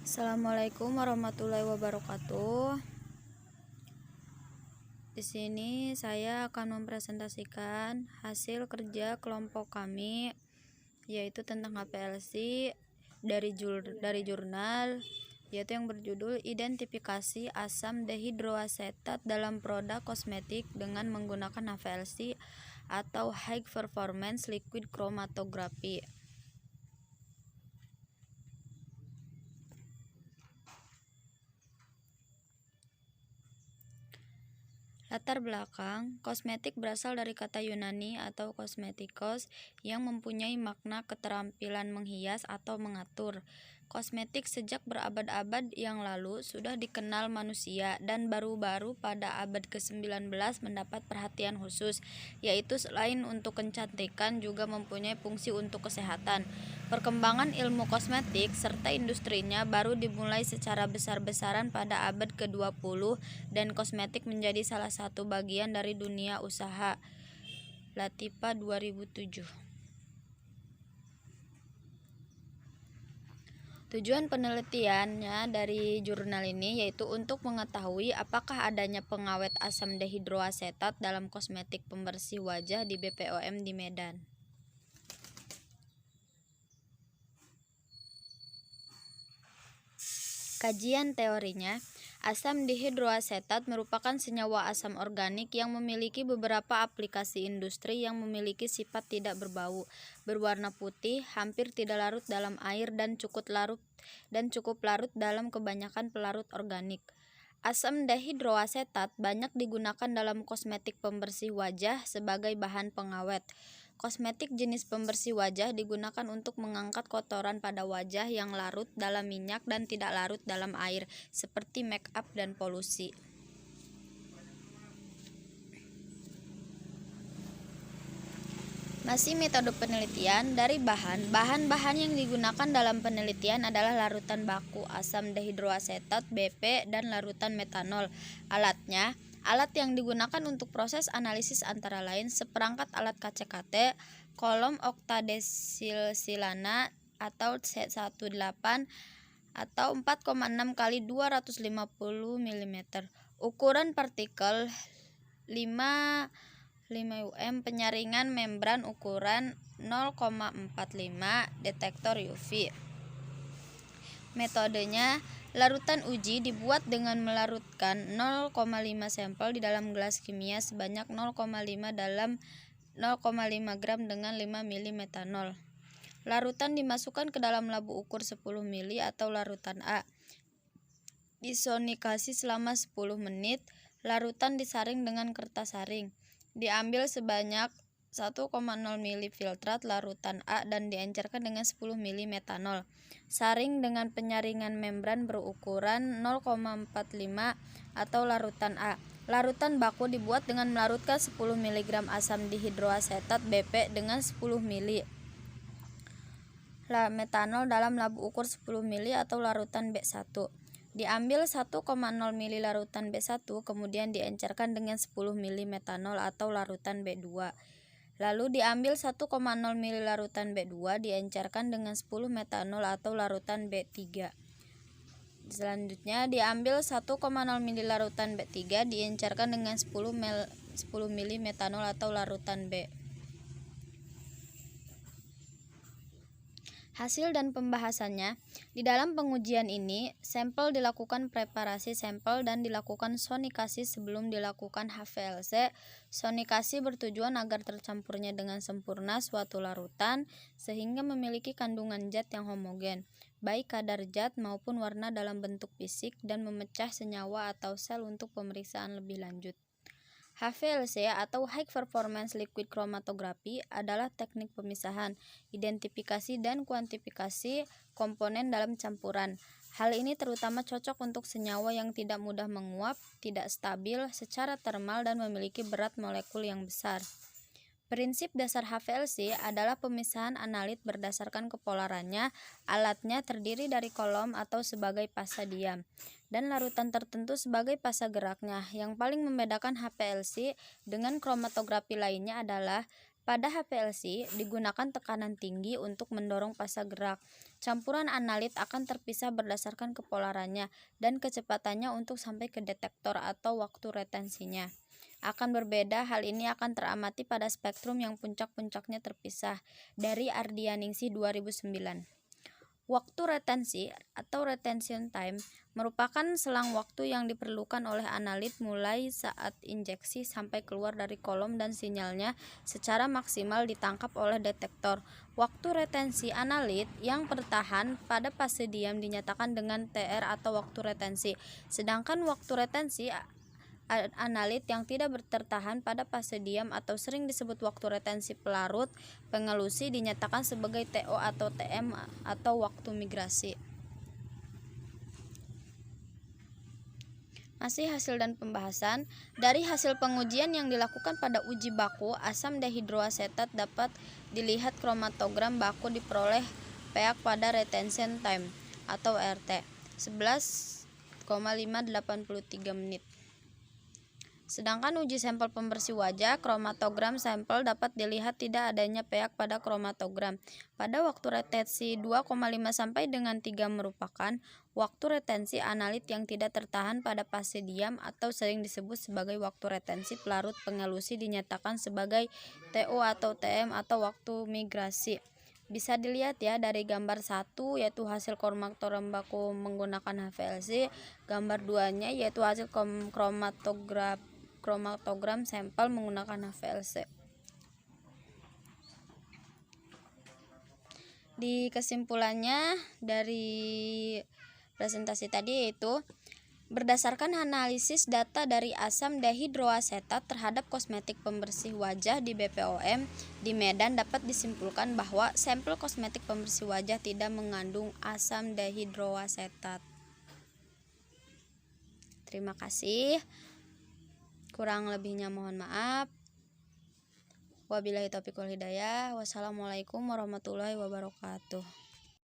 Assalamualaikum warahmatullahi wabarakatuh. Di sini saya akan mempresentasikan hasil kerja kelompok kami, yaitu tentang HPLC dari jurnal, yaitu yang berjudul Identifikasi Asam Dehidroasetat dalam Produk Kosmetik dengan menggunakan HPLC atau High Performance Liquid Chromatography. Latar belakang, kosmetik berasal dari kata Yunani atau kosmetikos yang mempunyai makna keterampilan menghias atau mengatur. Kosmetik sejak berabad-abad yang lalu sudah dikenal manusia dan baru-baru pada abad ke-19 mendapat perhatian khusus, yaitu selain untuk kecantikan juga mempunyai fungsi untuk kesehatan. Perkembangan ilmu kosmetik serta industrinya baru dimulai secara besar-besaran pada abad ke-20 dan kosmetik menjadi salah satu bagian dari dunia usaha. Latifa 2007. Tujuan penelitiannya dari jurnal ini yaitu untuk mengetahui apakah adanya pengawet asam dehidroasetat dalam kosmetik pembersih wajah di BPOM di Medan. Kajian teorinya, asam dihidroasetat merupakan senyawa asam organik yang memiliki beberapa aplikasi industri yang memiliki sifat tidak berbau, berwarna putih, hampir tidak larut dalam air dan cukup larut dalam kebanyakan pelarut organik. Asam dehidroasetat banyak digunakan dalam kosmetik pembersih wajah sebagai bahan pengawet. Kosmetik jenis pembersih wajah digunakan untuk mengangkat kotoran pada wajah yang larut dalam minyak dan tidak larut dalam air, seperti make up dan polusi. Masih metode penelitian dari bahan-bahan yang digunakan dalam penelitian adalah larutan baku asam dehidroasetat BP dan larutan metanol. Alat yang digunakan untuk proses analisis antara lain seperangkat alat KCKT, kolom oktadesilsilana atau C18 atau 4,6 kali 250 mm. Ukuran partikel 5 UM, penyaringan membran ukuran 0,45, detektor UV. Metodenya, larutan uji dibuat dengan melarutkan 0,5 sampel di dalam gelas kimia sebanyak 0,5 gram dengan 5 ml metanol. Larutan dimasukkan ke dalam labu ukur 10 ml atau larutan A. Disonikasi selama 10 menit. Larutan disaring dengan kertas saring. Diambil sebanyak 1,0 ml filtrat larutan A dan diencerkan dengan 10 ml metanol. Saring dengan penyaringan membran berukuran 0,45 atau larutan A. Larutan baku dibuat dengan melarutkan 10 mg asam dihidroasetat BP dengan 10 ml metanol dalam labu ukur 10 ml atau larutan B1. Diambil 1,0 ml larutan B1 kemudian diencerkan dengan 10 ml metanol atau larutan B2. Lalu diambil 1,0 ml larutan B2 diencerkan dengan 10 metanol atau larutan B3. Selanjutnya diambil 1,0 ml larutan B3 diencerkan dengan 10 ml metanol atau larutan B. Hasil dan pembahasannya, di dalam pengujian ini, sampel dilakukan preparasi sampel dan dilakukan sonikasi sebelum dilakukan HPLC. Sonikasi bertujuan agar tercampurnya dengan sempurna suatu larutan sehingga memiliki kandungan zat yang homogen, baik kadar zat maupun warna dalam bentuk fisik dan memecah senyawa atau sel untuk pemeriksaan lebih lanjut. HPLC atau High Performance Liquid Chromatography adalah teknik pemisahan, identifikasi dan kuantifikasi komponen dalam campuran. Hal ini terutama cocok untuk senyawa yang tidak mudah menguap, tidak stabil secara termal dan memiliki berat molekul yang besar. Prinsip dasar HPLC adalah pemisahan analit berdasarkan kepolarannya. Alatnya terdiri dari kolom atau sebagai fasa diam dan larutan tertentu sebagai fasa geraknya. Yang paling membedakan HPLC dengan kromatografi lainnya adalah pada HPLC digunakan tekanan tinggi untuk mendorong fasa gerak. Campuran analit akan terpisah berdasarkan kepolarannya dan kecepatannya untuk sampai ke detektor atau waktu retensinya. Akan berbeda, hal ini akan teramati pada spektrum yang puncak-puncaknya terpisah dari Ardianingsih 2009. Waktu retensi atau retention time merupakan selang waktu yang diperlukan oleh analit mulai saat injeksi sampai keluar dari kolom dan sinyalnya secara maksimal ditangkap oleh detektor. Waktu retensi analit yang bertahan pada fase diam dinyatakan dengan TR atau waktu retensi. Sedangkan waktu retensi analit yang tidak tertahan pada fase diam atau sering disebut waktu retensi pelarut pengelusi dinyatakan sebagai TO atau TM atau waktu migrasi. Masih hasil dan pembahasan. Dari hasil pengujian yang dilakukan pada uji baku asam dehidroasetat dapat dilihat kromatogram baku diperoleh peak pada retention time atau RT 11,583 menit. Sedangkan uji sampel pembersih wajah, kromatogram sampel dapat dilihat tidak adanya peak pada kromatogram. Pada waktu retensi 2,5 sampai dengan 3 merupakan waktu retensi analit yang tidak tertahan pada fase diam atau sering disebut sebagai waktu retensi pelarut pengelusi dinyatakan sebagai TO atau TM atau waktu migrasi. Bisa dilihat ya dari gambar 1 yaitu hasil kromatogram baku menggunakan HVLC, gambar 2-nya yaitu hasil kromatogram sampel menggunakan HVLC. Di kesimpulannya dari presentasi tadi yaitu berdasarkan analisis data dari asam dehidroasetat terhadap kosmetik pembersih wajah di BPOM di Medan dapat disimpulkan bahwa sampel kosmetik pembersih wajah tidak mengandung asam dehidroasetat. Terima kasih. Kurang lebihnya mohon maaf. Wabillahi taufiq wal hidayah. Wassalamualaikum warahmatullahi wabarakatuh.